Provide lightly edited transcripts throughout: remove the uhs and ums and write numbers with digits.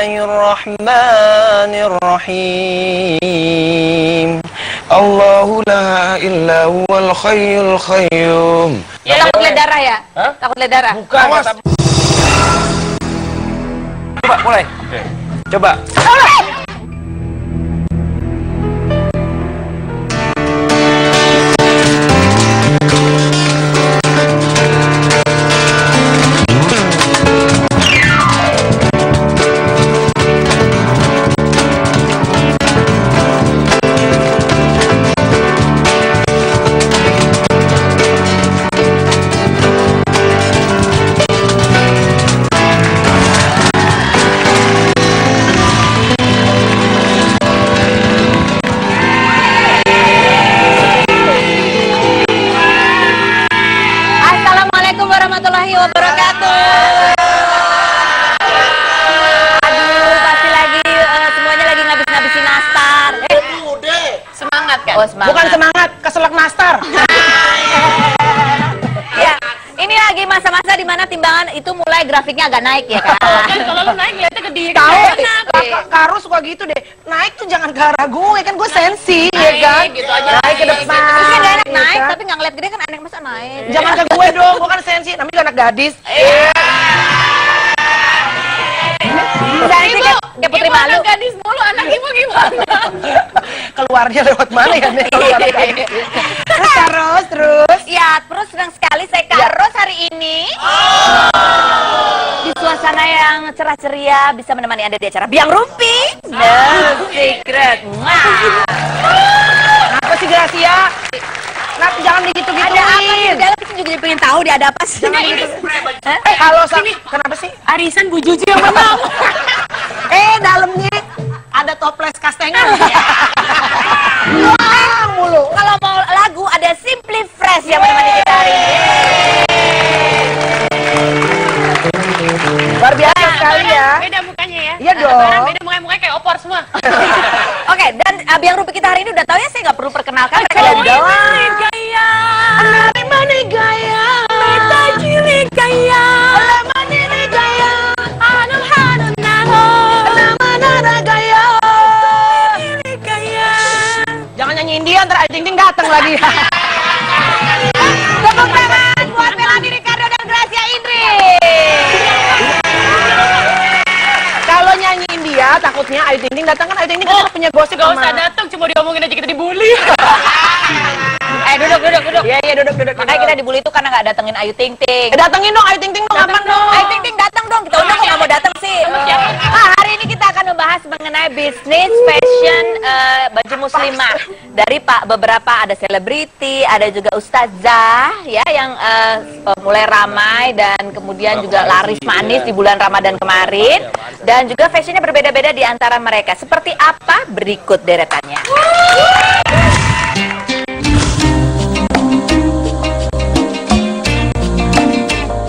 Bismillahirrahmanirrahim. Allahu la ilaha huwal hayyul qayyum. Ya, takut lihat darah ya? Hah? Takut lihat darah? Bukan. Coba mulai. Oke. Coba. Bukan semangat, keselak nastar. Ya, ini lagi masa-masa di mana timbangan itu mulai grafiknya agak naik ya kan? Kalau lu naik lihatnya ke diri. Tahu, Karo suka gitu deh. Naik tuh jangan ke arah gue, kan gue sensi, ya kan? Gitu aja. Naik ke depan. Terus kan gak enak ya naik, kan? tapi nggak ngeliat gede kan enak masa naik. Jangan ke gue dong, gue kan sensi. Namanya juga anak gadis. Sensi kayak putri malu. Gadis mulu, anak ibu gimana? Keluarnya lewat mana ya nih? Terus. Ya, terus senang sekali saya Karos hari ini. Di suasana yang cerah ceria bisa menemani Anda di acara Biang Rumpi. No secret. Apa sih Gracia? Kenapa jangan Ada digitu-gituin? apa sih? Dalam kita juga pengen tahu dia ada apa sih. Kalau kenapa sih? Arisan Bu Juju yang menang. Dalamnya ada toples kastengan. Wah, mulu. Kalau mau lagu ada Simply Fresh yang menemani kita hari ini. Luar biasa sekali ya. Beda mukanya ya. Iya dong. Beda mukanya kayak opor semua. Oke, dan Biang Rumpi kita hari ini udah tahu ya, saya nggak perlu perkenalkan. Mereka Iya udah dong. Gaya. Mana gaya? Meta cilik gaya. Mana gaya? Anu hanu naho. Mana gaya? Cilik gaya. Jangan nyanyiin dia, ntar Ayu Ting Ting datang lagi. Tepuk tangan buat Melanie Ricardo dan Gracia Indri. Kalau nyanyiin dia, takutnya Ayu Ting Ting datang, kan Ayu Ting Ting kan punya gosip Gak sama. usah datang, cuma diomongin aja kita dibully. Duduk. Iya, duduk. Makanya kita dibully itu karena nggak datengin Ayu Ting Ting. Datengin dong Ayu Ting Ting dong, kapan dong? Ayu Ting Ting datang dong, kita undang kok nggak mau datang sih. Hari ini kita akan membahas mengenai bisnis fashion baju muslimah dari beberapa ada selebriti, ada juga ustazah ya yang mulai ramai dan kemudian juga laris manis di bulan Ramadan kemarin, dan juga fashionnya berbeda-beda di antara mereka. Seperti apa? Berikut deretannya.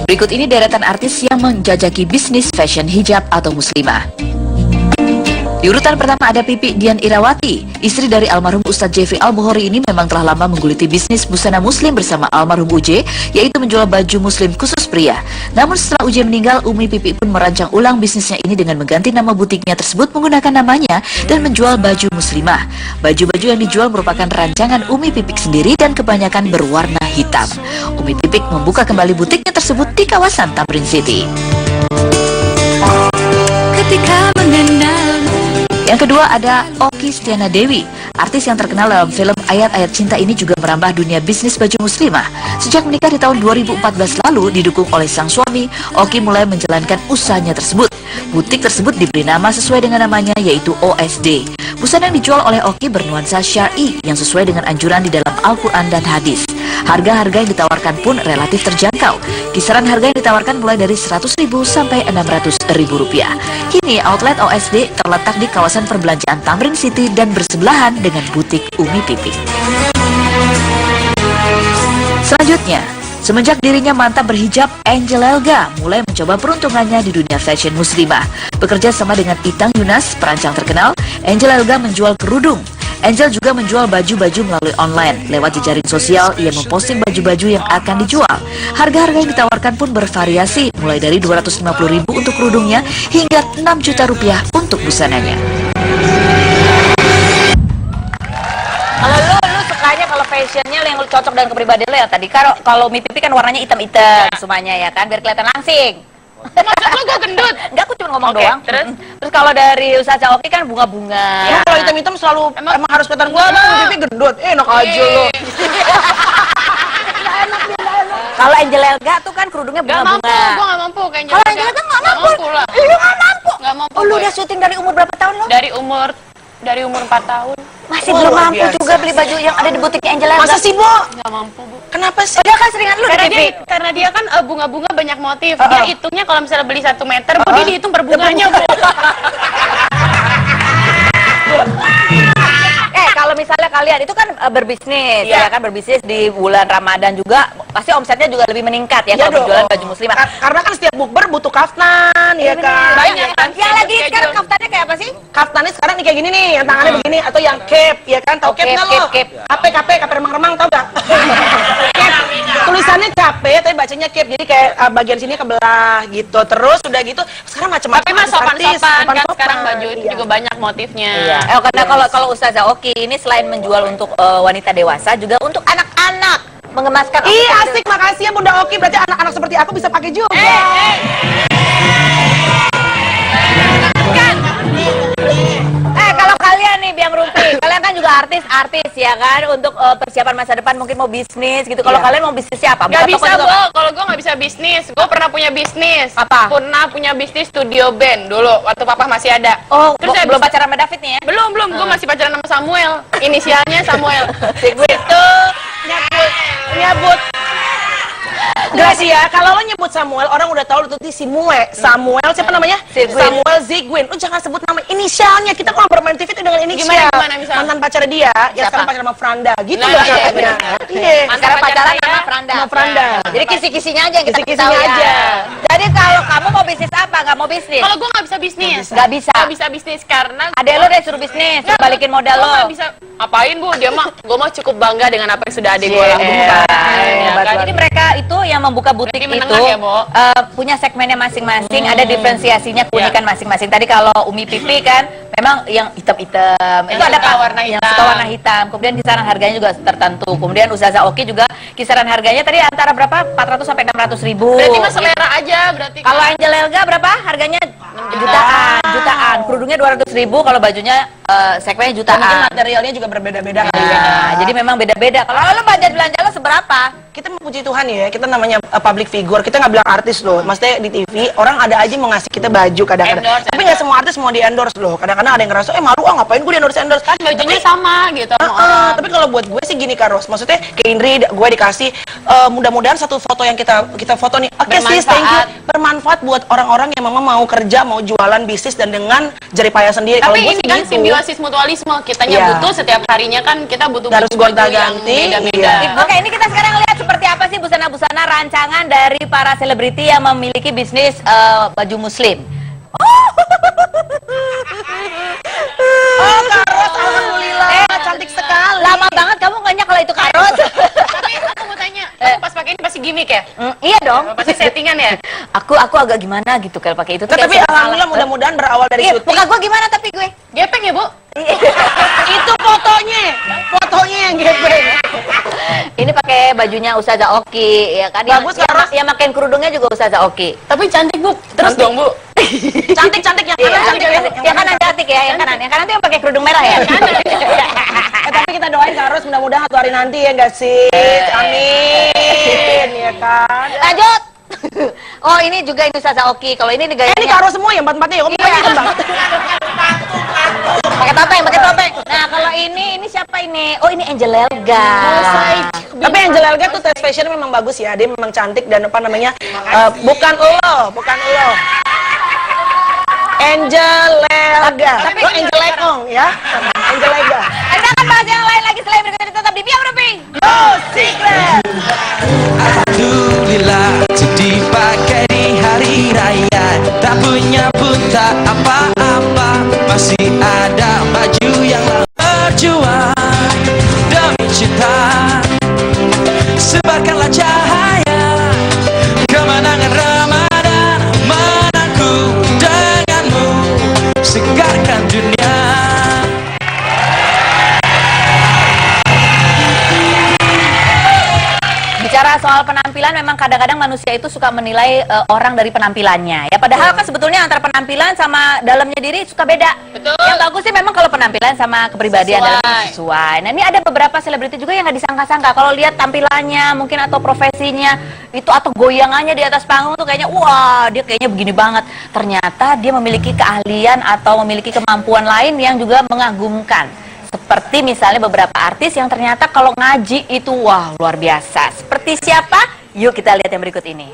Berikut ini deretan artis yang menjajaki bisnis fashion hijab atau muslimah. Di urutan pertama ada Pipi Dian Irawati. Istri dari almarhum Ustadz Jeffrey Al-Bukhari ini memang telah lama menggeluti bisnis busana muslim bersama almarhum Uje, yaitu menjual baju muslim khusus pria. Namun setelah Uje meninggal, Umi Pipi pun merancang ulang bisnisnya ini dengan mengganti nama butiknya tersebut menggunakan namanya dan menjual baju muslimah. Baju-baju yang dijual merupakan rancangan Umi Pipik sendiri dan kebanyakan berwarna hitam. Umi Pipik membuka kembali butiknya tersebut di kawasan Tamrin City. Ketika mengenal. Yang kedua ada Oki Stiana Dewi. Artis yang terkenal dalam film Ayat-Ayat Cinta ini juga merambah dunia bisnis baju muslimah. Sejak menikah di tahun 2014 lalu didukung oleh sang suami, Oki mulai menjalankan usahanya tersebut. Butik tersebut diberi nama sesuai dengan namanya, yaitu OSD. Busana yang dijual oleh Oki bernuansa syar'i yang sesuai dengan anjuran di dalam Al-Quran dan hadis. Harga-harga yang ditawarkan pun relatif terjangkau. Kisaran harga yang ditawarkan mulai dari Rp100.000 sampai Rp600.000. Kini outlet OSD terletak di kawasan perbelanjaan Tamrin City dan bersebelahan dengan butik Umi Pipi. Selanjutnya, semenjak dirinya mantap berhijab, Angel Elga mulai mencoba peruntungannya di dunia fashion muslimah. Bekerja sama dengan Itang Yunas, perancang terkenal, Angel Elga menjual kerudung. Angel juga menjual baju-baju melalui online. Lewat jejaring sosial, ia memposting baju-baju yang akan dijual. Harga-harga yang ditawarkan pun bervariasi, mulai dari 250.000 untuk kerudungnya hingga 6 juta rupiah untuk busananya. Kalau lu sukanya kalau fashionnya yang cocok dengan kepribadian lu yang tadi. Kalau Mi Pipi kan warnanya hitam-hitam semuanya ya kan, biar kelihatan langsing. Maksud lu gue gendut? Enggak, aku cuma ngomong Oke, doang. Terus kalau dari Ustazah Oki kan bunga-bunga. Ya, kalau hitam-hitam selalu emang harus kelihatan gua bang, pipi gendut. Enak aja lo. Kalau Angel Elga tuh kan kerudungnya Gak mampu, bunga-bunga. gue gak mampu kayak Kalau Angel Elga nggak mampu. lah. Lu nggak mampu. Gak mampu Oh, lu gue. udah syuting dari umur berapa tahun lo? Dari umur 4 tahun. Masih Oh, belum luar mampu biasa. juga beli baju yang ada di butiknya Angel Elga. Masa sih, Bo? Gak mampu, Bu. Kenapa sih? Padahal kan seringan lu di TV. Karena dia kan bunga-bunga banyak motif. Dia hitungnya kalau misalnya beli 1 meter, Bu, dia dihitung per bunganya, Bu. Kalau misalnya kalian itu kan berbisnis, ya kan berbisnis di bulan Ramadan juga, pasti omsetnya juga lebih meningkat ya kalau dong. berjualan baju muslimah. Karena kan setiap bukber butuh kaftan, ya kan? Banyak kan? Yang lagi sekarang kaftannya kayak apa sih? Kaftannya sekarang nih kayak gini nih, yang tangannya begini, atau yang cape, ya kan? Tahu Oh, cape nggak lo? cape. Cape remang-remang, tau gak? Cape. Tulisannya cape, tapi bacanya cape, jadi kayak bagian sini kebelah gitu. Terus udah gitu, sekarang macam-macam. Tapi mah artis-artis, sopan-sopan kan sopan-sopan. sekarang baju itu Iya. juga banyak motifnya. Iya. Karena kalau Ustazah Oki ini selain menjual untuk wanita dewasa, juga untuk anak-anak mengemaskan. Ih asik, makasih ya Bunda Oki. Berarti anak-anak seperti aku bisa pakai juga. Kalau kalian nih Biang Rumpi, kalian kan juga artis ya kan, untuk persiapan masa depan mungkin mau bisnis gitu. Kalau kalian mau bisnis siapa? Gak bisa, Bu. Kalau gue gak bisa bisnis. Gue pernah punya bisnis. Apa? Pernah punya bisnis studio band dulu, waktu papa masih ada. Oh, Terus saya belum bisa- pacaran sama David nih ya? Belum. Gue masih pacaran sama Samuel. Inisialnya Samuel. Itu Nyebut. Gak sih ya, kalau lo nyebut Samuel, orang udah tahu lu tuh si Samuel, siapa namanya? Ziguin. Samuel Ziguin. Lu jangan sebut nama inisialnya. Kita kalau bermain TV itu dengan inisial. Gimana misalnya? Mantan pacar dia, yang Siapa? sekarang pacaran sama Franda. Gitu Nah, loh iya, katanya. benar. Iya. Mantan sekarang pacar pacaran saya sama Franda. sama Franda. Jadi kisi-kisinya aja yang kita Kisi-kisinya ketahui aja. Jadi kalau kamu mau bisnis apa? Nggak mau bisnis? Kalau gue gak bisa bisnis. Nggak bisa. Gak bisa bisnis karena Adek lo deh suruh bisnis, suruh balikin modal Gue lo. gak bisa. Apain, Bu? Dia mah, gue mah cukup bangga dengan apa yang sudah adik gue Iya, lakukan. Ya hebat kan? banget. Jadi mereka itu yang membuka butik Berarti itu menengah ya, Bo? punya segmennya masing-masing, ada diferensiasinya, keunikan masing-masing. Tadi kalau Umi Pipi kan memang yang hitam-hitam, itu ada suka warna yang hitam. suka warna hitam. Kemudian kisaran harganya juga tertentu. Kemudian Ustazah Oki juga kisaran harganya tadi antara berapa? 400 sampai 600 ribu. Berarti mah selera aja berarti. Kalau Angel Elga berapa? Harganya jutaan. Kerudungnya 200.000, kalau bajunya segmennya Mungkin jutaan. materialnya juga berbeda-beda kali ya. Nah, jadi memang beda-beda. Kalau lo budget belanja lo seberapa? Kita memuji Tuhan ya, kita namanya public figure, kita nggak bilang artis loh. Maksudnya di TV, orang ada aja mau ngasih kita baju kadang-kadang. Endorse, Tapi nggak semua artis mau di endorse loh. Kadang-kadang ada yang ngerasa, malu ngapain gue di endorse. Kan bajunya sama gitu sama orang. Tapi kalau buat gue sih gini Kak Ros, maksudnya ke Indri gue dikasih mudah-mudahan satu foto yang kita foto nih, oke sis, thank you, bermanfaat buat orang-orang yang memang mau kerja, mau jualan bisnis dan dengan jerih payah sendiri. Kalau Tapi gue ini sih kan gitu. simbiosis mutualisme. Kitanya Iya. butuh setiap harinya kan kita butuh Harus baju gonta-ganti, yang beda-beda. iya. Oke, ini kita sekarang lihat seperti apa sih busana-busana rancangan dari para selebriti yang memiliki bisnis baju muslim. Oh Kak Ros, alhamdulillah, cantik sekali. Lama banget kamu nggak kalau itu Karos. Tapi aku mau tanya, kamu pas pakai ini pasti gimmick ya? Iya dong. Pasti settingan ya? Aku agak gimana gitu kalau pakai itu. tuh Nah, tapi kayak alhamdulillah mudah-mudahan berawal dari Iya, syuting. muka gue gimana tapi gue? Gepeng ya, Bu? Itu fotonya yang gepeng. Ini pakai bajunya Ustazah Oki, ya kan? Bagus, Karos. Yang makin kerudungnya juga Ustazah Oki. Tapi cantik, Bu. Terus Cantik. dong, Bu. Cantik yang kanan cantik ya. Yang kanan cantik ya, yang kanan tuh yang pakai kerudung merah ya. Tapi kita doain Kak Ros mudah-mudahan satu hari nanti ya nggak sih? Amin, ya kan? Lanjut. Oh, ini juga ini Ustazah Oki. Kalau ini Ini gayanya Kak Ros semua ya, empat-empatnya ya? Kok Iya. hitam banget? pakai topeng. Nah, kalau ini siapa ini? Oh, ini Angel Elga. Tapi Angel Elga tuh tes fashion memang bagus ya, dia memang cantik dan apa namanya, bukan lo. Angel Elga, lo Angel Lekong ya, Angel Elga. Anda akan bahas yang lain lagi selain berikut ini, tetap di Biang Rumpi. No secret. Alhamdulillah jadi pakai di hari raya. Tak punya pun tak apa-apa, masih ada baju yang berjuang. segarkan dunia. Bicara soal penampilan, memang kadang-kadang manusia itu suka menilai orang dari penampilannya. Ya padahal kan sebetulnya antara penampilan sama dalamnya diri suka beda. Betul. Yang bagus sih memang kalau penampilan sama kepribadian dalamnya sesuai. Nah ini ada beberapa selebriti juga yang nggak disangka-sangka. Kalau lihat tampilannya mungkin atau profesinya itu atau goyangannya di atas panggung tuh kayaknya wah dia kayaknya begini banget. Ternyata dia memiliki keahlian atau memiliki kemampuan lain yang juga mengagumkan. Seperti misalnya beberapa artis yang ternyata kalau ngaji itu wah luar biasa. Seperti siapa? Yuk kita lihat yang berikut ini.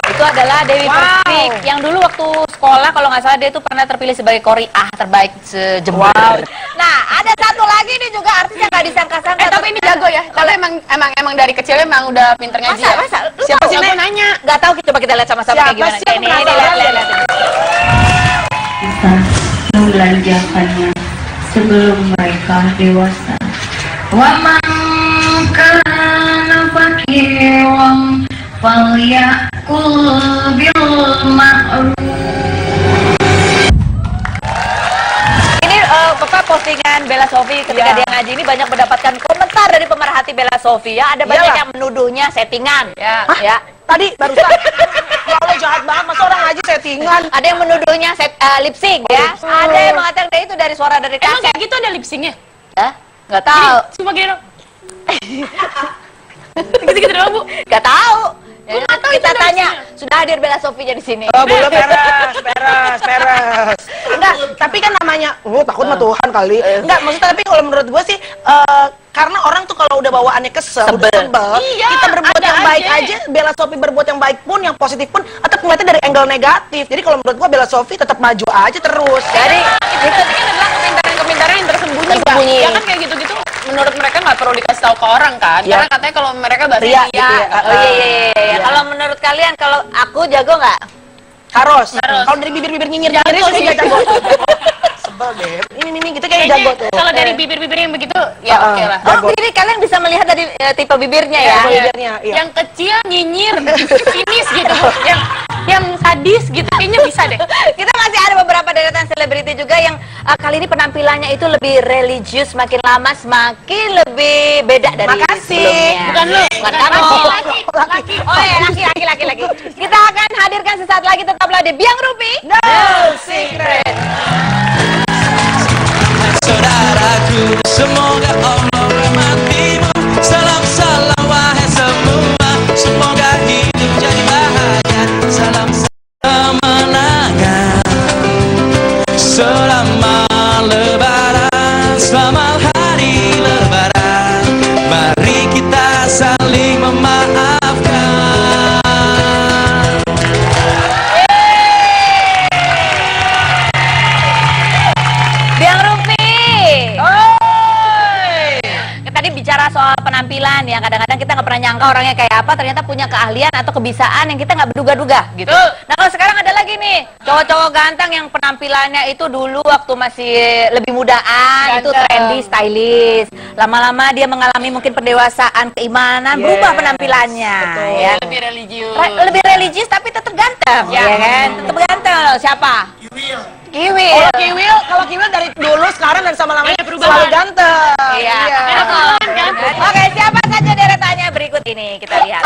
Itu adalah Dewi Persik yang dulu waktu sekolah kalau nggak salah dia itu pernah terpilih sebagai Qori'ah terbaik se-Jember. Nah ada satu lagi nih juga artis yang nggak disangka-sangka. Tapi ini jago ya. Kalau emang dari kecil emang udah pinter ngaji. Masa? Lu Siapa tahu? sih aku nanya? Nggak tahu, coba kita lihat sama-sama kayak gimana. Siapa sih? Ini lihat. Kita membelanjakannya sebelum mereka dewasa. Wa man kana faqiran falyakul bil ma'ruf. Ini Bapak postingan Bella Sophie ketika dia ngaji ini banyak mendapatkan komentar dari pemerhati Bella Sophie ya. Ada banyak yang menuduhnya settingan. Ya. Tadi barusan. Ya Allah jahat banget, masa orang ngaji settingan. Ada yang menuduhnya lip sync ya. Ada yang mengatakan dia itu dari suara dari Emang kaset. kayak gitu ada lip syncnya? Hah? Nggak tahu. Cuma gini dong. Gitu-gitu doang, Bu. Nggak tahu. Ya, nggak tahu kita itu ada tanya, lip sudah hadir Bella Sophie di sini. Oh, boleh peres. Enggak, tapi kan namanya, takut sama Tuhan kali. Enggak, maksudnya tapi kalau menurut gue sih, karena orang tuh kalau udah bawaannya kesel, udah sebel, Iya, kita berbuat ada yang baik aja. aja, Bella Sophie berbuat yang baik pun, yang positif pun, tetap ngeliatnya dari angle negatif. Jadi kalau menurut gue Bella Sophie tetap maju aja terus. Jadi Itu tadi kan adalah komentar-komentar yang tersembunyi, Mbak. Tersembunyi. Ya kan kayak gitu-gitu menurut mereka nggak perlu dikasih tahu ke orang kan? Iya. Karena katanya kalau mereka bahasa Ria, India. gitu ya. oh iya. Kalau menurut kalian, kalau aku jago nggak? Harus. Harus. Kalau dari bibir-bibir nyinyir Jago sih sih. nggak jago. Sebel deh. Ini gitu kayak Kayaknya jago tuh. kalau dari bibir-bibir yang begitu, ya oke lah. Oh, jadi kalian bisa melihat dari tipe bibirnya ya? Iya, bibirnya, iya. Yang kecil nyinyir, sinis gitu. Yang sadis gitu, kayaknya bisa deh. Kita masih ada beberapa deretan selebriti juga yang kali ini penampilannya itu lebih religius, makin lama semakin lebih beda dari Makasih. sebelumnya. Bukan lu, Bukan bukan kamu. laki. Oh ya, laki. Kita akan hadirkan sesaat lagi, tetaplah di Biang Rupi. No secret. Saudaraku, semoga Allah merahmatimu. Salam wahai semua, semoga hidup jadi bahagia. Salam kemenangan selama lebaran, selamat hari lebaran. Mari kita saling memaafkan. Biang Rupi. Tadi bicara soal penampilan ya, kadang-kadang kita nggak pernah nyangka orangnya kayak apa, ternyata punya keahlian atau kebiasaan yang kita nggak berduga-duga gitu. Nah kalau sekarang ada lagi nih cowok-cowok ganteng yang penampilannya itu dulu waktu masih lebih mudaan itu trendy, stylish. Lama-lama dia mengalami mungkin pendewasaan, keimanan, berubah penampilannya. Ya. Lebih religius. Lebih religius tapi tetap ganteng, ya kan? Tetap ganteng. Siapa? Kiwil. Oh, Kiwil, kalau Kiwil dari dulu sekarang dan sama lamanya selalu ganteng. Iya. Ada perubahan kan? Oke, siapa saja deretannya berikut ini kita lihat.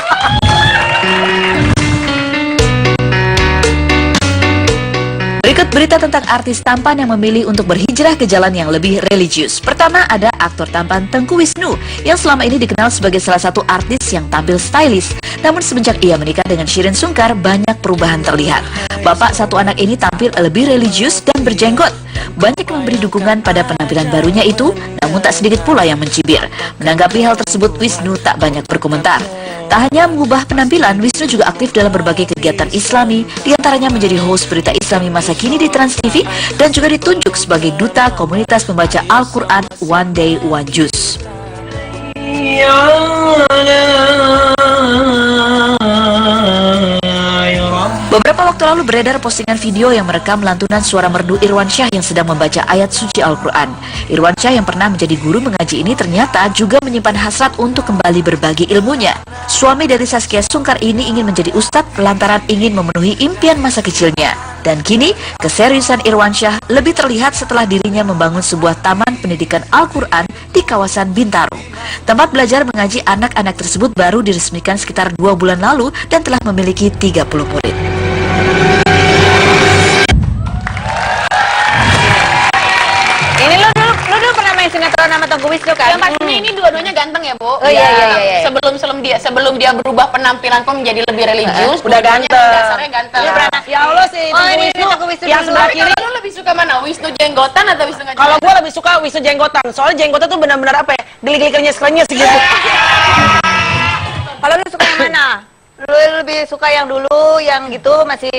Berikut berita tentang artis tampan yang memilih untuk berhijrah ke jalan yang lebih religius. Pertama ada aktor tampan Tengku Wisnu yang selama ini dikenal sebagai salah satu artis yang tampil stylish. Namun semenjak ia menikah dengan Shireen Sungkar, banyak perubahan terlihat. Bapak satu anak ini tampil lebih religius dan berjenggot. Banyak yang memberi dukungan pada penampilan barunya itu, namun tak sedikit pula yang mencibir. Menanggapi hal tersebut, Wisnu tak banyak berkomentar. Tak hanya mengubah penampilan, Wisnu juga aktif dalam berbagai kegiatan Islami, diantaranya menjadi host berita Islami masa kini di Trans TV dan juga ditunjuk sebagai duta komunitas pembaca Al-Quran One Day One Juz. lalu beredar postingan video yang merekam lantunan suara merdu Irwansyah yang sedang membaca ayat suci Al-Quran. Irwansyah yang pernah menjadi guru mengaji ini ternyata juga menyimpan hasrat untuk kembali berbagi ilmunya. Suami dari Zaskia Sungkar ini ingin menjadi ustadz lantaran ingin memenuhi impian masa kecilnya. Dan kini, keseriusan Irwansyah lebih terlihat setelah dirinya membangun sebuah taman pendidikan Al-Quran di kawasan Bintaro. Tempat belajar mengaji anak-anak tersebut baru diresmikan sekitar 2 bulan lalu dan telah memiliki 30 murid. Ini lu dulu pernah main sinetron sama Tengku Wisnu kan? Yang pastinya ini dua-duanya ganteng ya, Bu. Oh, iya. Sebelum dia berubah penampilan pun menjadi lebih religius, udah dua-duanya ganteng. Dasarnya ganteng. Ya Allah sih, ini Tengku Wisnu yang dulu. sebelah Tapi kiri. kalau lu lebih suka mana? Wisnu jenggotan atau Wisnu nggak Kalau jenggotan? gue lebih suka Wisnu jenggotan, soalnya jenggotnya tuh benar-benar apa ya, geli-geli kerenyes gitu. Kalau lu suka yang mana? Lu lebih suka yang dulu, yang gitu masih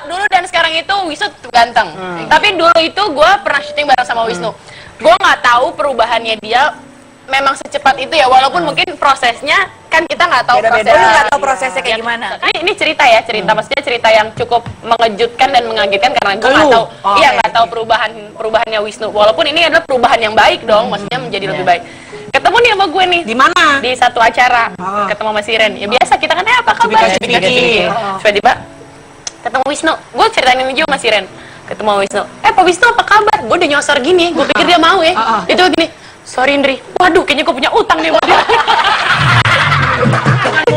Dulu dan sekarang itu Wisnu ganteng. Tapi dulu itu gue pernah syuting bareng sama Wisnu. Gue nggak tahu perubahannya dia memang secepat itu ya, walaupun mungkin prosesnya kan kita nggak tahu Beda-beda. prosesnya. Lu nggak tahu prosesnya kayak gimana? Ini cerita ya, maksudnya cerita yang cukup mengejutkan dan mengagetkan karena gue nggak tahu, nggak tahu perubahannya Wisnu. Walaupun ini adalah perubahan yang baik dong, maksudnya menjadi lebih baik. Ketemu nih sama gue nih Di mana? di satu acara, ketemu sama Siren. Ya biasa kita kan apa kabar? Cubit-cubit. Tiba-tiba ketemu Wisnu, gue ceritain ini juga sama Siren. Ketemu sama Wisnu, Pak Wisnu apa kabar? Gue udah nyosor gini, gue pikir dia mau ya. Dia tuh gini, sorry Indri, waduh kayaknya gue punya utang nih sama dia.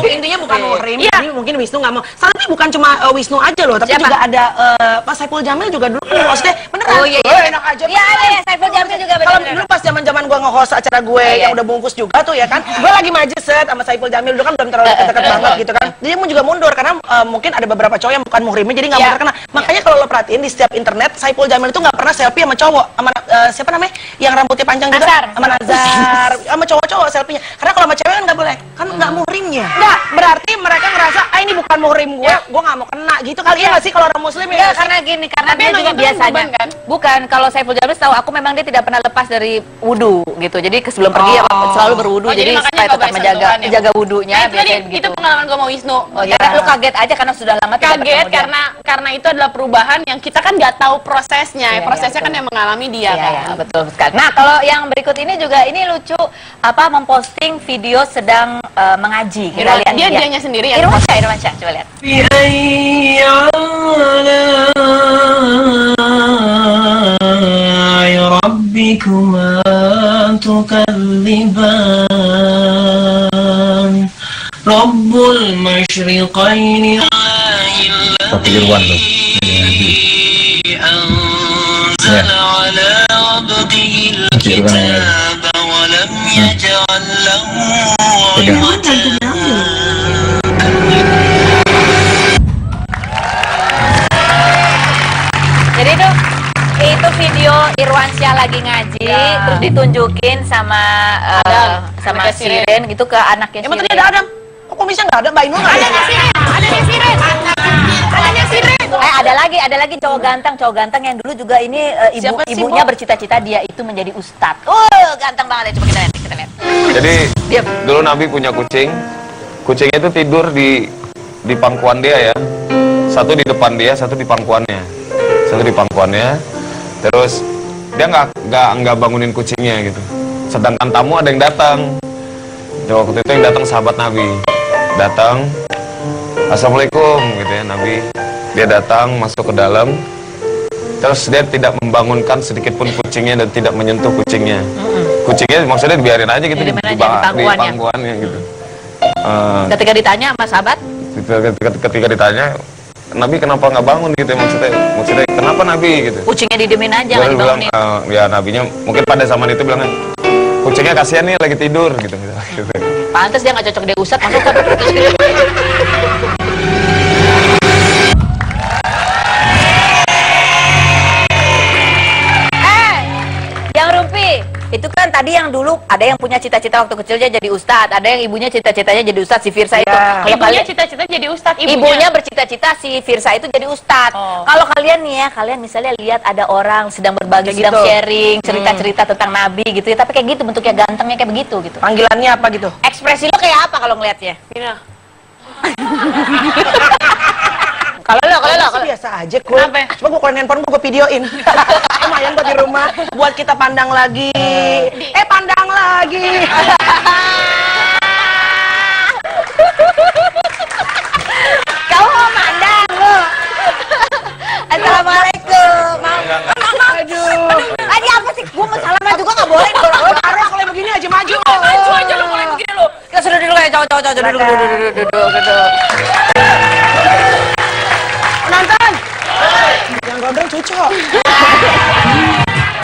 Intinya bukan muhrim, Iya. jadi mungkin Wisnu nggak mau. Tapi bukan cuma Wisnu aja loh, tapi Siapa? juga ada Pak Saiful Jamil juga dulu kan maksudnya beneran. Oh iya, Enak aja. Iya, Saiful Jamil juga Kalau bener. dulu pas zaman-zaman gua nge-host acara gue yang udah bungkus juga tuh ya kan, gue lagi maju set sama Saiful Jamil dulu kan belum terlalu deket banget gitu kan. Dia juga mundur karena mungkin ada beberapa cowok yang bukan muhrimnya jadi nggak mau terkena. Makanya kalau lo perhatiin di setiap internet Saiful Jamil itu nggak pernah selfie sama cowok, sama siapa namanya yang rambutnya panjang juga, Nazar. sama Nazar, sama cowok-cowok selfie-nya. Karena kalau sama cewek kan nggak boleh, kan nggak muhrimnya. Nggak, berarti mereka ngerasa ini bukan muhrim gue nggak mau kena gitu kali ya nggak sih kalau orang muslim ya? Ya, karena gini, karena Tapi dia emang juga itu biasanya beban, kan? bukan, kalau Saiful Jamil tahu aku memang dia tidak pernah lepas dari wudu gitu. Jadi sebelum pergi ya selalu berwudu, Oh, jadi jadi makanya supaya nggak tetap boleh sentuhan ya? menjaga wudunya Nah, itu tadi, biasanya itu gitu. pengalaman gue sama Wisnu. Oh, ya. Lu kaget aja karena sudah lama tidak Kaget bertemu dia. karena itu adalah perubahan yang kita kan nggak tahu prosesnya. Iya, Prosesnya iya, kan yang mengalami dia Iya, kan. iya, betul sekali. Nah, kalau yang berikut ini juga ini lucu, memposting video sedang mengaji. Kita lihat ya. Dianya sendiri yang Irwansyah, coba lihat. بأي آلاء ربكما تكذبان رب المشرقين Pakai Irwan tuh. أنزل على عبده الكتاب ولم يجعل له Jadi itu video Irwansyah lagi ngaji, terus ditunjukin sama sama anaknya Siren. Siren gitu ke anaknya Emang tadi Siren. ada Adam? Kok komisnya nggak ada? Mbak Inul nggak ada? Ada lagi cowok ganteng yang dulu juga ini Siapa sih, ibunya Bo? bercita-cita dia itu menjadi ustadz. Ganteng banget ya, coba kita lihat. Jadi Diam. dulu Nabi punya kucing. Kucingnya itu tidur di pangkuan dia ya. Satu di depan dia, satu di pangkuannya. Terus dia nggak bangunin kucingnya gitu. Sedangkan tamu ada yang datang. Waktu itu yang datang sahabat Nabi. Datang, Assalamualaikum gitu ya Nabi. Dia datang masuk ke dalam. Terus dia tidak membangunkan sedikit pun kucingnya dan tidak menyentuh kucingnya. Kucingnya maksudnya dibiarin aja gitu Dibiarin aja di di pangkuannya. pangkuannya gitu. Ketika ditanya sama sahabat, Ketika ditanya, Nabi kenapa nggak bangun gitu ya, maksudnya kenapa Nabi gitu. kucingnya didiemin aja, nggak Dia bilang, dibangunin. ya Nabinya mungkin pada zaman itu bilangnya kucingnya kasihan nih lagi tidur gitu. Pantes dia nggak cocok dia ustadz, masuk ke yang Rumpi, itu kan tadi yang dulu ada yang punya cita-cita waktu kecilnya jadi ustadz, ada yang ibunya cita-citanya jadi ustadz, si Firsa itu. Kalau Ibunya kalian cita-cita jadi ustadz. ibunya bercita-cita si Firsa itu jadi ustadz. Kalau kalian nih ya, kalian misalnya lihat ada orang sedang berbagi, Kayak sedang gitu. sharing, cerita-cerita tentang Nabi gitu ya, tapi kayak gitu bentuknya gantengnya kayak begitu gitu. Panggilannya apa gitu? Ekspresi lo kayak apa kalau ngelihatnya? Kalau lo Sih biasa aja gue. Cuma gue keluarin handphone gue videoin. Lumayan buat di rumah, buat kita pandang lagi. Pandang lagi. kamu mau mandang lo. Assalamualaikum. Aduh. Tadi apa sih? Gue mau salaman juga nggak boleh. Baru kalau begini aja maju. Maju aja lo mulai begini lo. Kita sudah dulu kayak cowok-cowok duduk. Penonton. Yang gondrong cocok.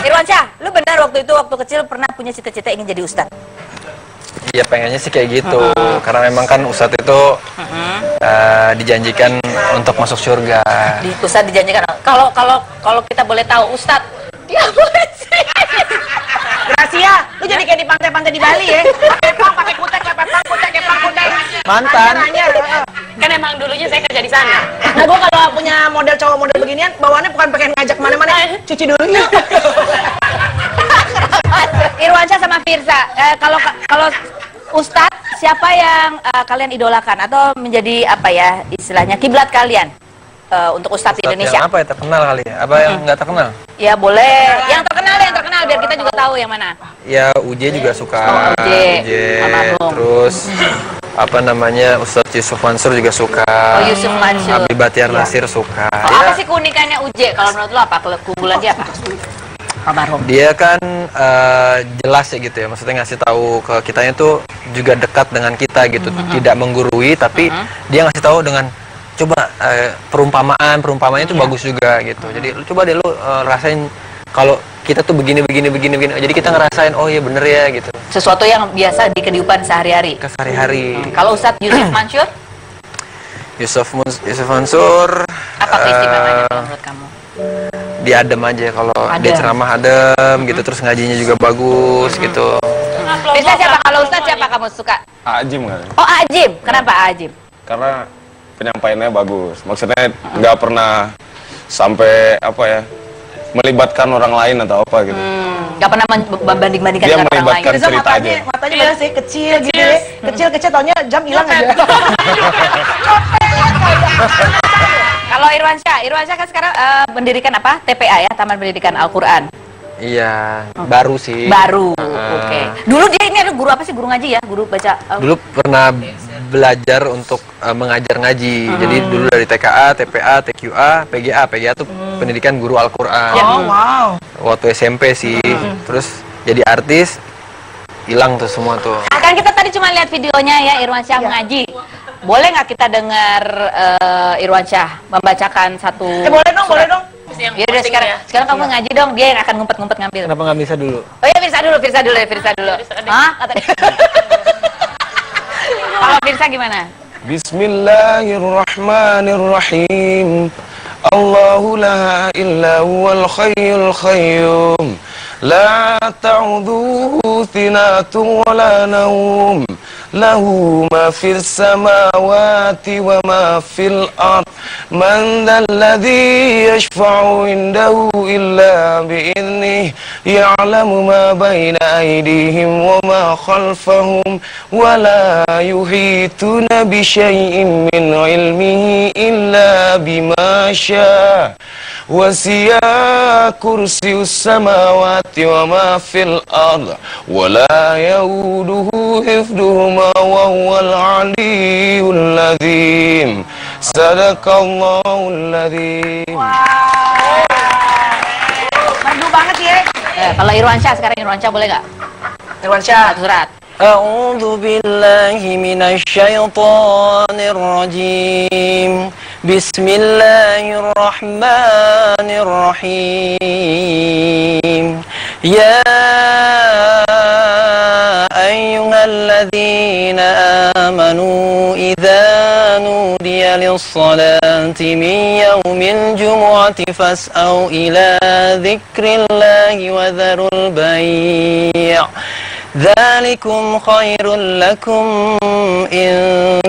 Irwansyah, lu benar waktu kecil pernah punya cita-cita ingin jadi ustadz? Iya pengennya sih kayak gitu, karena memang kan ustadz itu dijanjikan untuk masuk surga. Di ustadz dijanjikan. Kalau kita boleh tahu ustadz, dia boleh sih. Gracia, lu jadi kayak di pantai-pantai di Bali ya. Pakai kutek, kepang kutek. Mantan. Kan emang dulunya saya kerja di sana. Nah, gue kalau punya model cowok model beginian, bawaannya bukan pengen ngajak mana-mana, cuci dulu yuk. Irwansyah sama Firza, kalau ustadz siapa yang kalian idolakan atau menjadi apa ya istilahnya kiblat kalian untuk ustadz di Indonesia? Yang apa ya terkenal kali ya? Apa yang nggak terkenal? Ya boleh, yang terkenal biar kita juga tahu yang mana. Ya UJ juga suka. UJ. Almarhum. Terus apa namanya Ustadz Yusuf Mansur juga suka. Oh Yusuf Mansur. Habib Bahtiar Nasir suka. Apa sih keunikannya UJ? Kalau menurut lo apa? Keunggulan dia apa? Almarhum. Dia kan jelas ya gitu ya, maksudnya ngasih tahu ke kitanya tuh juga dekat dengan kita gitu, tidak menggurui tapi dia ngasih tahu dengan coba perumpamaannya itu bagus juga gitu. Jadi coba deh lu rasain kalau kita tuh begini, jadi kita ngerasain oh iya bener ya gitu. Sesuatu yang biasa di kehidupan sehari-hari. Kesehari-hari. Kalau Ustadz Yusuf Mansur, Yusuf Mansur apa keistimewaannya kalau menurut kamu? Dia adem aja kalau dia ceramah adem gitu, terus ngajinya juga bagus gitu. Bisa siapa? Kalau Ustadz siapa kamu suka? Ajim kan? Oh Ajim, kenapa Ajim? Karena penyampaiannya bagus. Maksudnya nggak pernah sampai apa ya melibatkan orang lain atau apa gitu. Gak pernah membanding-bandingkan Dia dengan orang lain. melibatkan Firza cerita aja. matanya masih kecil gitu ya. Kecil, taunya jam hilang aja. Kalau Irwansyah kan sekarang mendirikan apa? TPA ya, Taman Pendidikan Al-Quran. Iya, baru sih. Baru, oke. Dulu dia ini ada guru apa sih? Guru ngaji ya? Guru baca? Dulu pernah belajar untuk mengajar ngaji. Jadi dulu dari TKA, TPA, TQA, PGA. PGA tuh pendidikan guru Al-Quran. Oh wow. Waktu SMP sih. Terus jadi artis, hilang tuh semua tuh. Kan kita tadi cuma lihat videonya ya Irwansyah mengaji. Boleh nggak kita dengar Irwansyah membacakan satu? Boleh dong. Ya udah sekarang kamu ngaji dong, dia yang akan ngumpet-ngumpet ngambil. Kenapa nggak bisa dulu? Oh ya Firza dulu. Hah? Kata dia. Kalau Firza gimana? Bismillahirrahmanirrahim. Allahu la illa huwal hayyul qayyum. La ta'udhuhu sinatun wa la nawm. Lahu ma fis samawati wa ma fil ard. Man dhal ladzi yashfa'u indahu illa bi'idhnihi. Ya'lamu ma baina aydihim wa ma khalfahum. Wa la yuhituna bi syai'in min ilmihi illa bima syaa. Wasi'a kursiyyus samawati wa ma fil ard wa la yauduhu hifdhuhuma wa huwal aliyyul azim. Sadaqallahul azim. Merdu banget ya. Kalau Irwansyah sekarang boleh nggak? Irwansyah. Satu surat. أعوذ بالله من الشيطان الرجيم بسم الله الرحمن الرحيم يا أيها الذين آمنوا إذا نودي للصلاة من يوم الجمعة فاسعوا إلى ذكر الله وذروا البيع ذلكم خير لكم إن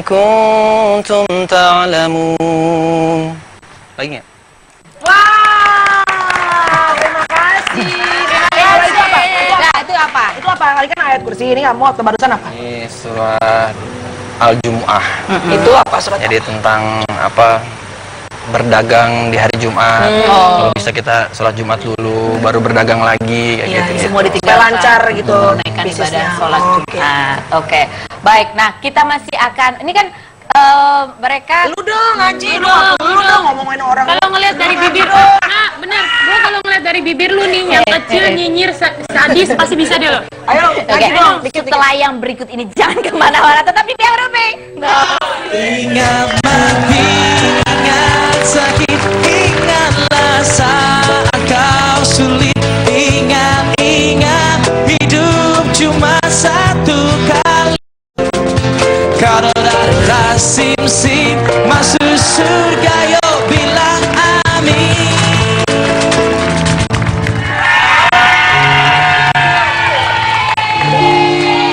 كنتم تعلمون. Lagi nggak? Wow, terima kasih. Itu apa? Itu apa? Kali kan ayat kursi ini kamu atau barusan apa? Ini surat Al-Jumu'ah. Itu apa surat? Jadi tentang apa berdagang di hari Jumat. Kalau bisa kita sholat Jumat dulu, baru berdagang lagi kayak gitu. Semua Supaya ditinggalkan. lancar gitu Menaikkan bisnisnya. ibadah sholat Oke. Jumat. Oke. Baik, nah kita masih akan, ini kan mereka Lu dong ngaji, lu dong ngomongin orang. Kalau ngelihat dari bibir, nah bener, gue kalau ngeliat dari bibir lu nih, yang kecil nyinyir sadis pasti bisa deh lo. Ayo Oke, ngaji dong. setelah yang berikut ini jangan kemana-mana, tetap di Biang Rumpi. Ingat mati, ingat sakit, ingatlah saat kau sulit. Ingat, hidup cuma satu kali. Kalau ada sim-sim masuk surga, yo bilang amin.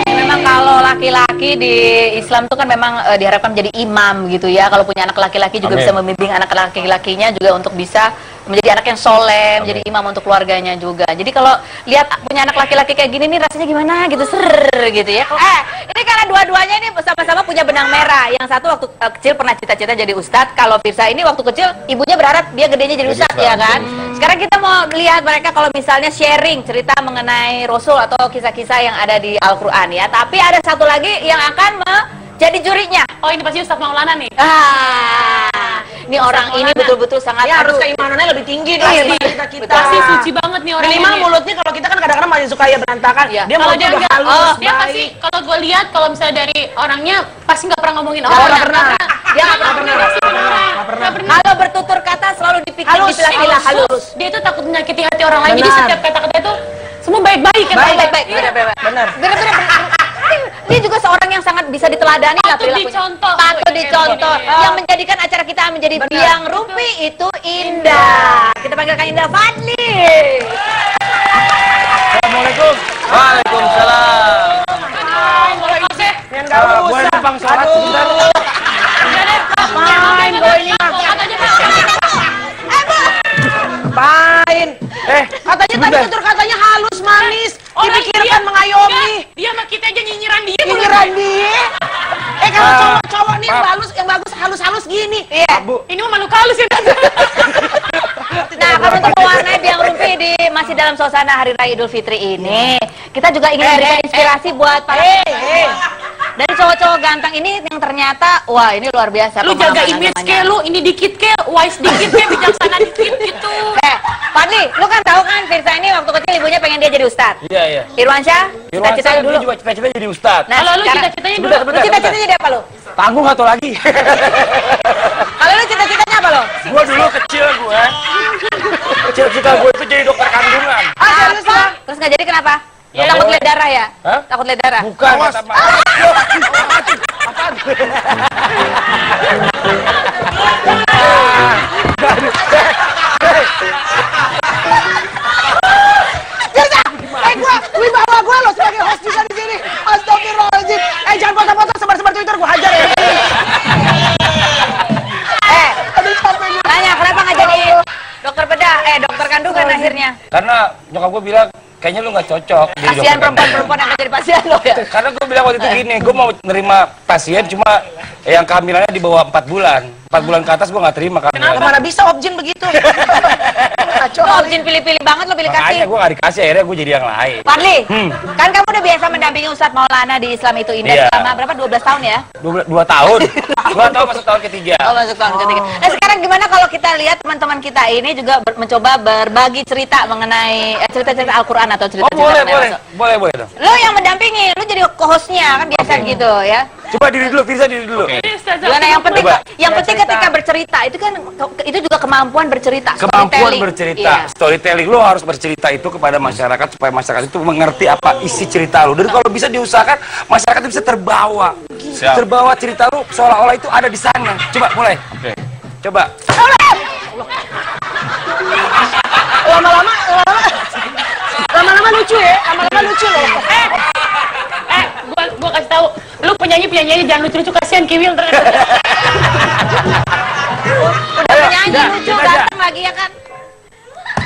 Memang kalau laki-laki di Islam tuh kan memang diharapkan menjadi imam gitu ya. Kalau punya anak laki-laki juga Amin. bisa membimbing anak laki-lakinya juga untuk bisa menjadi anak yang soleh, menjadi imam untuk keluarganya juga. Jadi kalau lihat punya anak laki-laki kayak gini nih rasanya gimana gitu, gitu ya. Ini karena dua-duanya ini sama-sama punya benang merah. Yang satu waktu kecil pernah cita-cita jadi ustadz. Kalau Firsa ini waktu kecil ibunya berharap dia gedenya jadi ustadz ya kan. Sekarang kita mau lihat mereka kalau misalnya sharing cerita mengenai Rasul atau kisah-kisah yang ada di Al-Quran ya. Tapi ada satu lagi yang akan jadi jurinya. Oh ini pasti Ustaz Maulana nih. Ini orang ini betul-betul sangat Ya harus aduh, keimanannya lebih tinggi lah Iya, daripada kita. Pasti suci banget nih orangnya. Minimal nih. mulutnya kalau kita kan kadang-kadang masih suka ya berantakan. Iya. Dia Kalau mulutnya dia udah enggak, halus, dia pasti baik. kalau gue lihat kalau misalnya dari orangnya pasti nggak pernah ngomongin Nggak orang. pernah. Dia nggak pernah. Nggak pernah. kalau bertutur kata selalu dipikir Halus, dipilah-pilah halus. Dia itu takut menyakiti hati orang lain. Jadi Benar. setiap kata-kata itu semua baik-baik kan. Baik. Benar. Bener. Dia juga seorang yang sangat bisa diteladani lah Patut perilakunya. dicontoh. Patut dicontoh. Yang menjadikan acara kita menjadi Biang Rumpi itu indah. Kita panggilkan Indah Fadli. Assalamualaikum. Waalaikumsalam. Oke. Yang enggak Gue usah. numpang sholat sebentar. Main gue ini mah. Main. Katanya tadi tutur katanya halus, manis, dipikirkan mengayomi. Dia sama kita aja nyinyiran dia. Nyinyiran dia. Kalau cowok-cowok nih yang bagus halus-halus gini. Iya. Ini mah makhluk halus ya. Nah, kalau untuk mewarnai Biang Rumpi di masih dalam suasana Hari Raya Idul Fitri ini, kita juga ingin memberikan inspirasi buat para dari cowok-cowok ganteng ini yang ternyata wah ini luar biasa. Lu jaga pemahaman image agamanya. kayak lu, ini dikit kayak wise dikit kayak bijaksana dikit gitu. Fadli, lu kan tahu kan Firsa ini waktu kecil ibunya pengen dia jadi ustadz. Iya. Irwansyah, cita-cita Irwan dulu. juga cita-cita jadi ustad. Nah, Kalau lu sekarang- cita-citanya dulu. Lu cita-citanya jadi apa lu? Tanggung atau lagi? Kalau lu cita-citanya apa lu? Gue dulu kecil gue. Cita-cita gue itu jadi dokter kandungan. Apa? Terus nggak jadi kenapa? Nggak Takut boleh. lihat darah ya? Hah? Takut lihat darah? Bukan kata Pak. Wibawa gue lo sebagai host juga di sini. Astagfirullahaladzim. Jangan foto-foto sebar-sebar Twitter gue hajar ya. Aduh capek gue. Tanya kenapa nggak jadi dokter bedah? Dokter kandungan akhirnya. Karena nyokap gue bilang kayaknya lu nggak cocok jadi Kasihan dokter kandungan. perempuan-perempuan yang akan jadi pasien lo ya. Karena gue bilang waktu itu gini, gue mau nerima pasien cuma yang kehamilannya di bawah 4 bulan. 4 bulan ke atas gue nggak terima kehamilan. Mana bisa objin begitu? Kacau Lo kali. izin pilih-pilih banget lo pilih kasih. Makanya gue nggak dikasih, akhirnya gue jadi yang lain. Fadli, kan kamu udah biasa mendampingi Ustadz Maulana di Islam itu Indah Iya. selama berapa? 12 tahun ya? 2 tahun. 2 tahun masuk tahun ketiga. Oh, masuk tahun ketiga. Nah, sekarang gimana kalau kita lihat teman-teman kita ini juga mencoba berbagi cerita mengenai cerita-cerita Al-Quran atau Oh cerita-cerita boleh, mengenai Rasul. boleh dong. Lo yang mendampingi, lo jadi co-hostnya kan biasa gitu ya. Coba diri dulu, Firsa diri dulu. Gimana yang penting? Coba. Yang penting ketika bercerita itu kan itu juga kemampuan bercerita. Kemampuan storytelling. bercerita, Iya. storytelling. Lo harus bercerita itu kepada masyarakat supaya masyarakat itu mengerti apa isi cerita lo. Dan kalau bisa diusahakan masyarakat itu bisa terbawa, Siap. terbawa cerita lo seolah-olah itu ada di sana. Coba mulai. Oke. Coba. Lama-lama lucu ya. Lama-lama lucu loh. Gua kasih tahu, lu penyanyi jangan lucu-lucu, kasihan Kiwil ternyata. Udah penyanyi lucu ganteng lagi ya kan.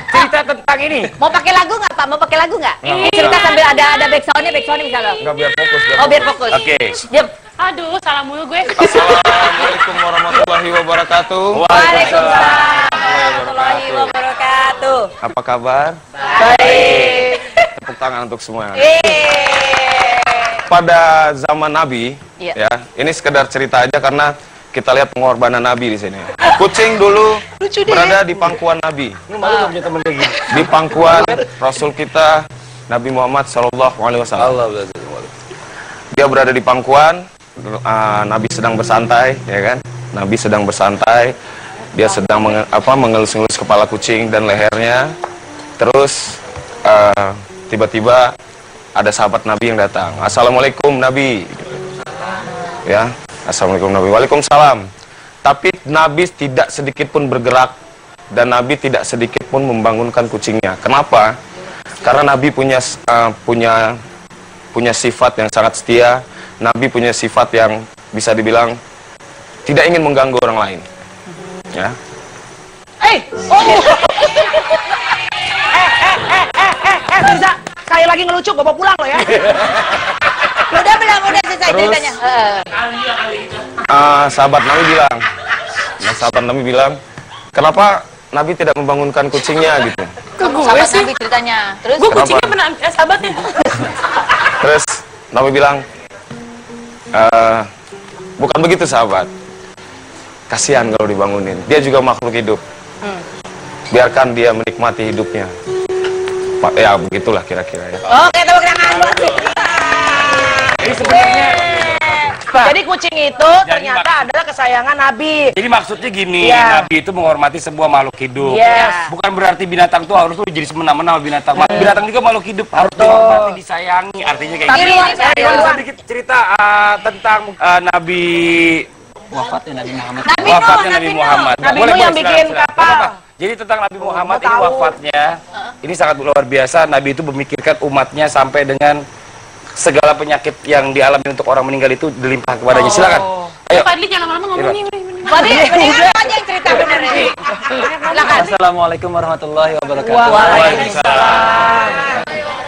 Cerita tentang ini. Mau pakai lagu nggak Pak? Mau pakai lagu nggak? Cerita sambil ada backsoundnya misalnya. Enggak, biar fokus. Oh biar fokus. Oke. Diam. Aduh, salah mulu gue. Assalamualaikum warahmatullahi wabarakatuh. wabarakatuh. Waalaikumsalam warahmatullahi wabarakatuh. Apa kabar? Baik. Tepuk tangan untuk semua. Pada zaman Nabi, Iya. ya, ini sekedar cerita aja karena kita lihat pengorbanan Nabi di sini. Kucing dulu berada di pangkuan Nabi. Di pangkuan Rasul kita Nabi Muhammad SAW. Dia berada di pangkuan, Nabi sedang bersantai, ya kan? Nabi sedang bersantai, dia sedang mengelus-ngelus kepala kucing dan lehernya. Terus tiba-tiba ada sahabat Nabi yang datang. Assalamualaikum Nabi. Ya, Assalamualaikum Nabi. Waalaikumsalam. Tapi Nabi tidak sedikit pun bergerak dan Nabi tidak sedikit pun membangunkan kucingnya. Kenapa? Karena Nabi punya sifat yang sangat setia. Nabi punya sifat yang bisa dibilang tidak ingin mengganggu orang lain. Ya. Mirza, sekali lagi ngelucu, gue mau pulang lo ya. Udah selesai ceritanya. Sahabat Nabi bilang, kenapa Nabi tidak membangunkan kucingnya gitu? Sahabat Nabi ceritanya. Terus Gue kucingnya pernah sahabatnya. Terus Nabi bilang, bukan begitu sahabat. Kasihan kalau dibangunin. Dia juga makhluk hidup. Biarkan dia menikmati hidupnya. Ya begitulah kira-kira ya. Oke, tepuk tangan buat Jadi sebenarnya Jadi kucing itu ternyata adalah kesayangan Nabi. Jadi maksudnya gini, Iya. Nabi itu menghormati sebuah makhluk hidup. Yes. Bukan berarti binatang tuh harus tuh jadi semena-mena binatang. Binatang juga makhluk hidup, harus dihormati, disayangi. Artinya kayak gitu. Saya mau sedikit cerita tentang Nabi wafatnya Nabi Muhammad. Nabi Nuh yang bikin kapal. Jadi tentang Nabi Muhammad ini tahu. wafatnya, ini sangat luar biasa. Nabi itu memikirkan umatnya sampai dengan segala penyakit yang dialami untuk orang meninggal itu dilimpahkan kepadanya. Silakan. Ayo. Fadli jangan lama-lama ngomongnya. Fadli, mendingan aja yang cerita bener ini. Silakan. Assalamualaikum warahmatullahi wabarakatuh. Waalaikumsalam.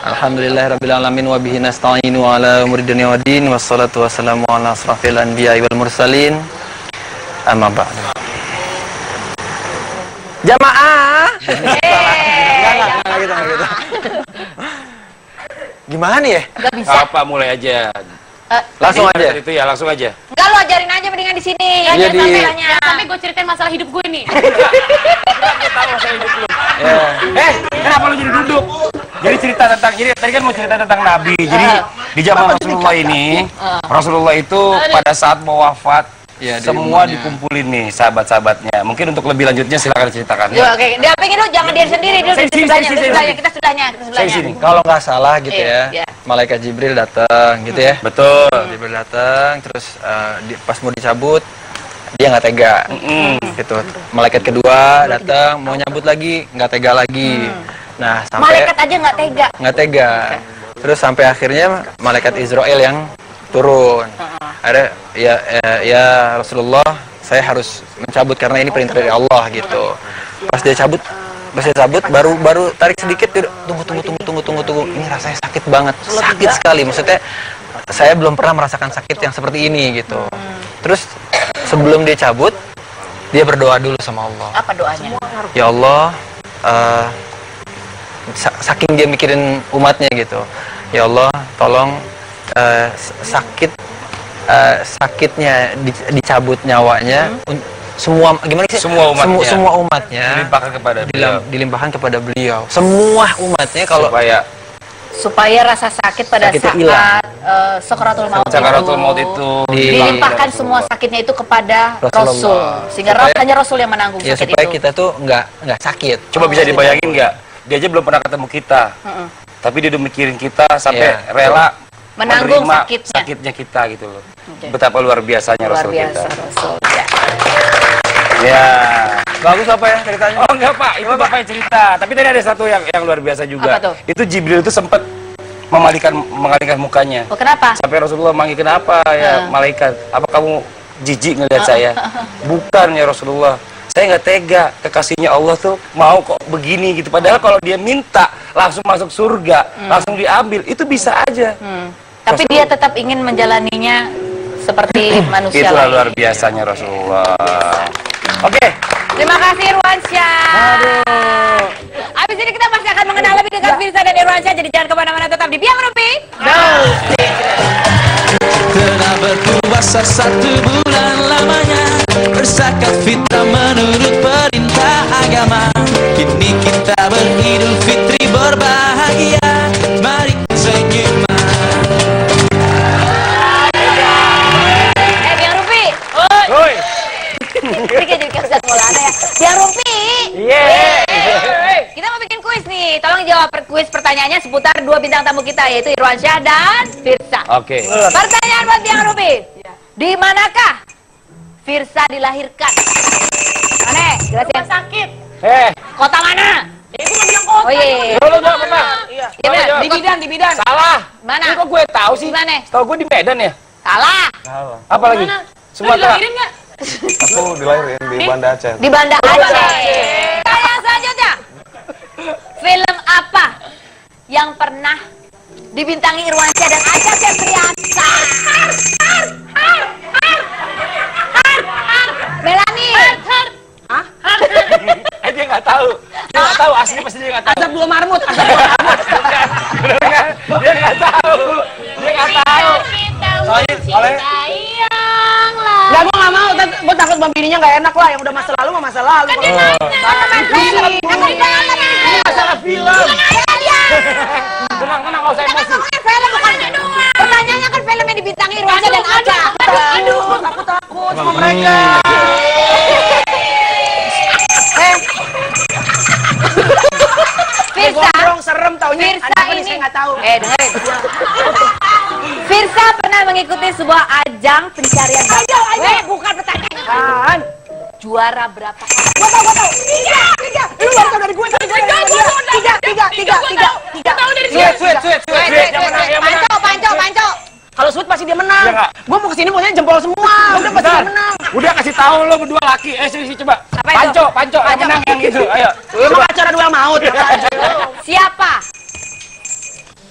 Alhamdulillahirabbil alamin wa bihi nasta'inu ala umuri dunya waddin wassalatu wassalamu ala asrafil anbiya'i wal mursalin. Amma ba'du. Jamaah. Enggak gitu. Gimana ya? Gak bisa. Apa mulai aja. Langsung Jadi, aja. Itu ya, langsung aja. Enggak, lo ajarin aja mendingan di sini. Iya, di- Sampai gue ceritain masalah hidup gue nih. Kenapa lu jadi duduk? Jadi cerita tentang, jadi tadi kan mau cerita tentang Nabi. Jadi di zaman Rasulullah ini, Rasulullah itu pada saat mau wafat, Ya, di semua rumahnya. dikumpulin nih sahabat-sahabatnya. Mungkin untuk lebih lanjutnya silakan ceritakan. Yuk, oke. Dampingin dulu, jangan diri sendiri dulu. Saya Di sini, sebelahnya, saya di sini. sebelahnya. Kita sebelahnya, kita Saya sebelahnya. sini. Kalau nggak salah gitu Iya, ya, iya. malaikat Jibril datang gitu ya. Betul. Jibril datang, terus pas mau dicabut dia nggak tega, gitu. Malaikat kedua datang mau nyabut lagi, nggak tega lagi. Nah sampai Malaikat aja nggak tega. nggak tega, terus sampai akhirnya malaikat Israel yang turun. Ada ya Rasulullah, saya harus mencabut karena ini perintah dari Allah gitu. Pas dia cabut baru tarik sedikit, dia udah, tunggu. Ini rasanya sakit banget, sakit sekali. Maksudnya saya belum pernah merasakan sakit yang seperti ini gitu. Terus sebelum dia cabut, dia berdoa dulu sama Allah. Apa doanya? Ya Allah, saking dia mikirin umatnya gitu. Ya Allah, tolong sakitnya dicabut nyawanya. Semua gimana sih? Semua umatnya. Semua umatnya Dilimpahkan kepada beliau. dilimpahkan kepada beliau. Semua umatnya kalau Supaya rasa sakit pada Sakitnya saat hilang. Sakaratul maut Sakaratul maut itu dilimpahkan semua sakitnya itu kepada Rasulullah. Rasul, sehingga Supaya- hanya Rasul yang menanggung ya sakit supaya itu. kita tuh nggak sakit. Coba bisa dibayangin nggak? Dia aja belum pernah ketemu kita, tapi dia udah mikirin kita sampai Iya. rela Menanggung menerima sakitnya. kita gitu loh. Betapa luar biasanya Luar Rasul biasa kita. Rasul. Ya. Ya. Bagus apa ya ceritanya? Oh enggak Pak, itu Bapak yang cerita. Tapi tadi ada satu yang luar biasa juga. Apa tuh? Itu Jibril itu sempat mengalihkan mukanya. Oh, kenapa? Sampai Rasulullah manggil, kenapa ya malaikat? Apa kamu jijik ngelihat saya? Bukan ya Rasulullah. Saya nggak tega, kekasihnya Allah tuh mau kok begini gitu. Padahal kalau dia minta langsung masuk surga, langsung diambil, itu bisa aja. Tapi dia tetap ingin menjalaninya seperti manusia Itulah lain. luar biasanya Rasulullah. kasih Irwansyah. Abis ini kita masih akan mengenal lebih dekat Firsa dan Irwansyah, jadi jangan kemana-mana, tetap di Biang Rumpi. Telah berpuasa 1 bulan lamanya, berzakat fitrah menurut perintah agama. Kini kita beridul fitri berbahagia, mari senyum. Biang Rumpi. Oi. Ini kayak jadi kayak Maulana ya. Biang Rumpi. Kita mau bikin kuis nih. Tolong jawab kuis pertanyaannya seputar 2 bintang tamu kita, yaitu Irwansyah dan Firsa. Oke. Pertanyaan buat Biang Rumpi. Di manakah Firsa dilahirkan? Mana? Jelasin. Sakit. Kota mana? Itu nggak bilang kota. Oh iya. Lo nggak apa? Iya. Iya benar. Di bidan. Salah. Mana? Ini kok gue tahu sih? Di mana? Tahu gue di Medan ya. Salah. Apa lagi? Mana? Lu Sumatera. dilahirin nggak? Aku dilahirin di Banda Aceh. Di Banda Aceh. Pertanyaan selanjutnya. Film apa yang pernah dibintangi Irwansyah dan Acha Septriasa? Melani. Dia nggak tahu. Dia nggak tahu. Asli pasti dia nggak tahu. Azab 2 marmut. Dia nggak tahu. Dia nggak tahu. Soalnya Enggak, gua nggak mau. Gua takut bang bininya nggak enak lah. Yang udah masa lalu mah masa lalu. Kan dia nanya. Ini masalah film. tenang nggak usah emosi. Film bukan pertanyaannya kan film yang dibintangi Irwansyah dan Acha. Aduh, aku takut sama mereka. Firsa. Gondrong serem taunya. Firsa Ada apa nih ini. saya nggak tahu. Dengerin. Firsa pernah mengikuti sebuah ajang pencarian bakat. Bukan pertanyaan. Juara berapa kali? Gua tahu. Tiga. Lu baru tahu dari gue. Tiga. Sweet. Panco. Kalau sweet pasti dia menang. Iya nggak? Gua mau kesini pokoknya jempol semua. Udah pasti dia menang. Udah kasih tahu lo berdua laki. Sini coba. Apa itu? Panco yang menang yang itu. Ayo. Emang acara duel maut. Siapa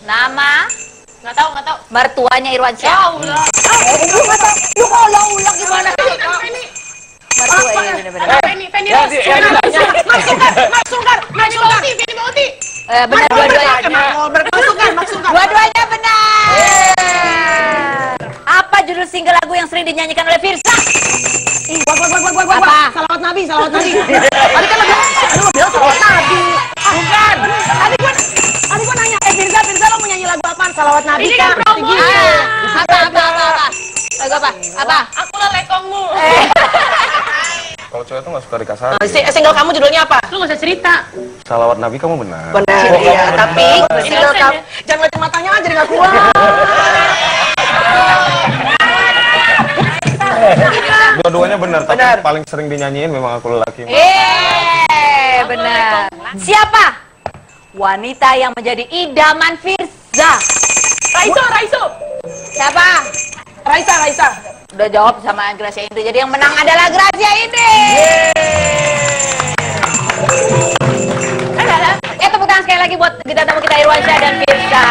nama Nggak tahu. mertuanya Irwansyah? Ya Allah. Lu kalau ulang gimana? Mertua ini benar-benar. Fendi Ya, Rose. Mak Sungkar. Fendi Bauti. Benar dua-duanya. Dua-duanya benar. Apa judul single lagu yang sering dinyanyikan oleh Firsa? Gua. Apa? Salawat Nabi. Tadi kan lo bilang salawat Nabi. Bukan. Tadi gua nanya, Firsa lo mau nyanyi lagu apaan? Salawat Nabi Ini kah? kan promo. Apa? Lagu apa? Aku lah lekongmu. Kalau cewek tuh nggak suka dikasarin. Single kamu judulnya apa? Lu nggak usah cerita. Salawat Nabi kamu benar. Benar, iya. Tapi single kamu jangan liatin matanya aja, jadi nggak keluar. Dua-duanya benar, tapi Benar. paling sering dinyanyiin memang aku lelaki. Benar. Siapa wanita yang menjadi idaman Firsa? Raiso. Siapa? Raisa. Udah jawab sama Gracia Indri. Jadi yang menang adalah Gracia Indri. Tepuk tangan sekali lagi buat kita tamu kita Irwansyah dan Firsa.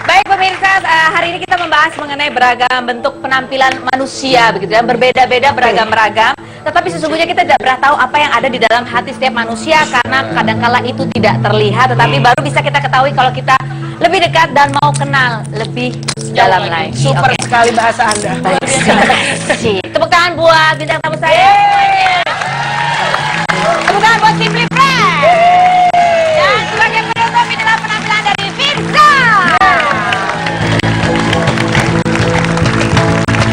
Baik pemirsa, hari ini kita membahas mengenai beragam bentuk penampilan manusia begitu ya, berbeda-beda beragam-ragam. Tetapi sesungguhnya kita tidak pernah tahu apa yang ada di dalam hati setiap manusia karena kadangkala itu tidak terlihat, tetapi baru bisa kita ketahui kalau kita lebih dekat dan mau kenal lebih dalam lagi. Super Oke. sekali bahasa Anda. Baik, terima kasih. Tepuk tangan buat bintang tamu saya. Tepuk tangan buat Simply Fresh. Dan sebagai penutup inilah penampilan dari Firsa.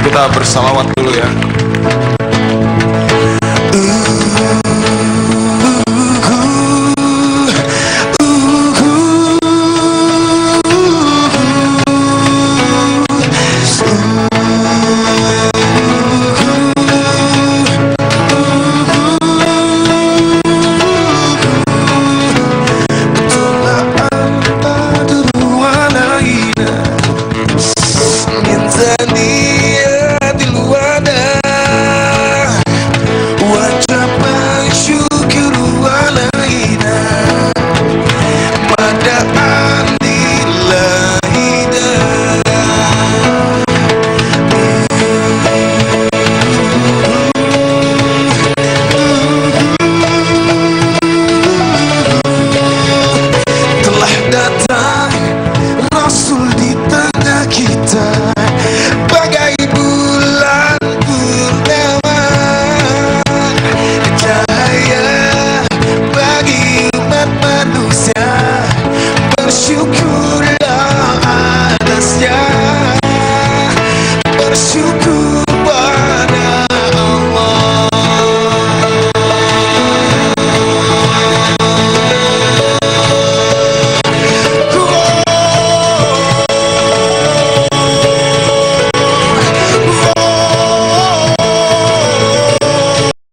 Kita bersalawat